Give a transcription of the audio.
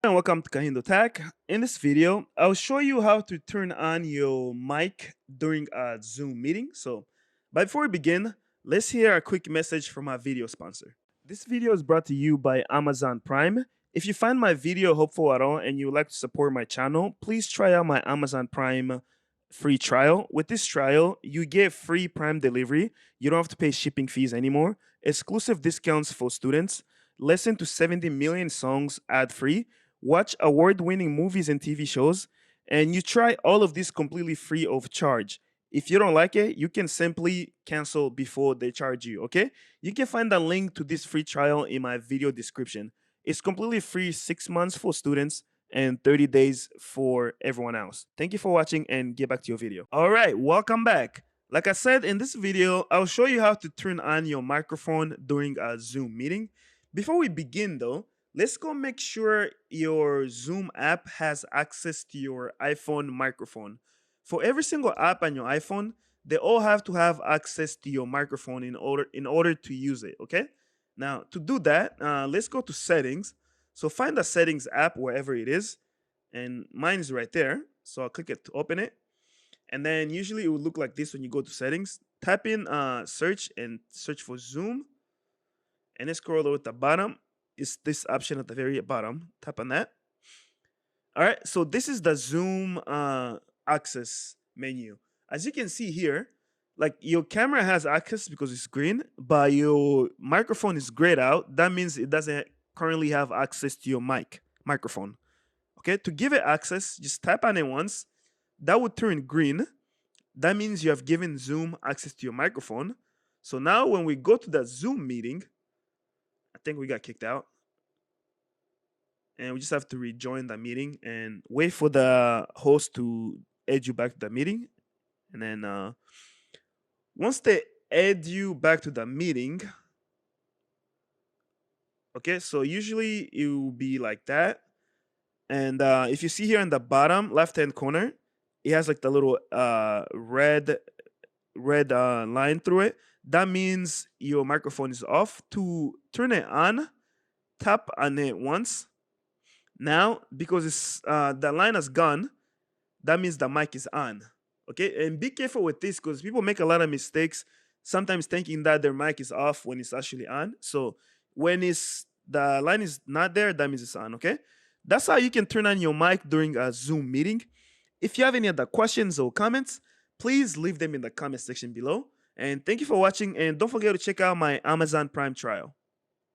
And welcome to KahindoTech. In this video, I'll show you how to turn on your mic during a Zoom meeting. But before we begin, let's hear a quick message from our video sponsor. This video is brought to you by Amazon Prime. If you find my video helpful at all and you would like to support my channel, please try out my Amazon Prime free trial. With this trial, you get free Prime delivery. You don't have to pay shipping fees anymore. Exclusive discounts for students. Listen to 70 million songs ad-free, watch award-winning movies and TV shows, and you try all of this completely free of charge. If you don't like it, you can simply cancel before they charge you, okay? You can find a link to this free trial in my video description. It's completely free, 6 months for students and 30 days for everyone else. Thank you for watching and get back to your video. All right, welcome back. Like I said in this video, I'll show you how to turn on your microphone during a Zoom meeting. Before we begin though, let's go make sure your Zoom app has access to your iPhone microphone. For every single app on your iPhone, they all have to have access to your microphone in order to use it, okay? Now, to do that, let's go to settings. So find the settings app wherever it is, and mine is right there. So I'll click it to open it. And then usually it would look like this when you go to settings. Type in search and search for Zoom, and then scroll over to the bottom. Is this option at the very bottom. Tap on that. All right, so this is the Zoom access menu. As you can see here, like your camera has access because it's green, but your microphone is grayed out. That means it doesn't currently have access to your microphone. Okay, to give it access, just tap on it once. That would turn green. That means you have given Zoom access to your microphone. So now when we go to the Zoom meeting, I think we got kicked out. And we just have to rejoin the meeting and wait for the host to add you back to the meeting. And then once they add you back to the meeting, okay, so usually it will be like that. And if you see here in the bottom left-hand corner, it has like the little red line through it. That means your microphone is off. To turn it on, tap on it once. Now, because it's the line has gone, that means the mic is on. Okay, and be careful with this because people make a lot of mistakes, sometimes thinking that their mic is off when it's actually on. So when the line is not there, that means it's on. Okay, that's how you can turn on your mic during a Zoom meeting. If you have any other questions or comments, please leave them in the comment section below. And thank you for watching. And don't forget to check out my Amazon Prime trial.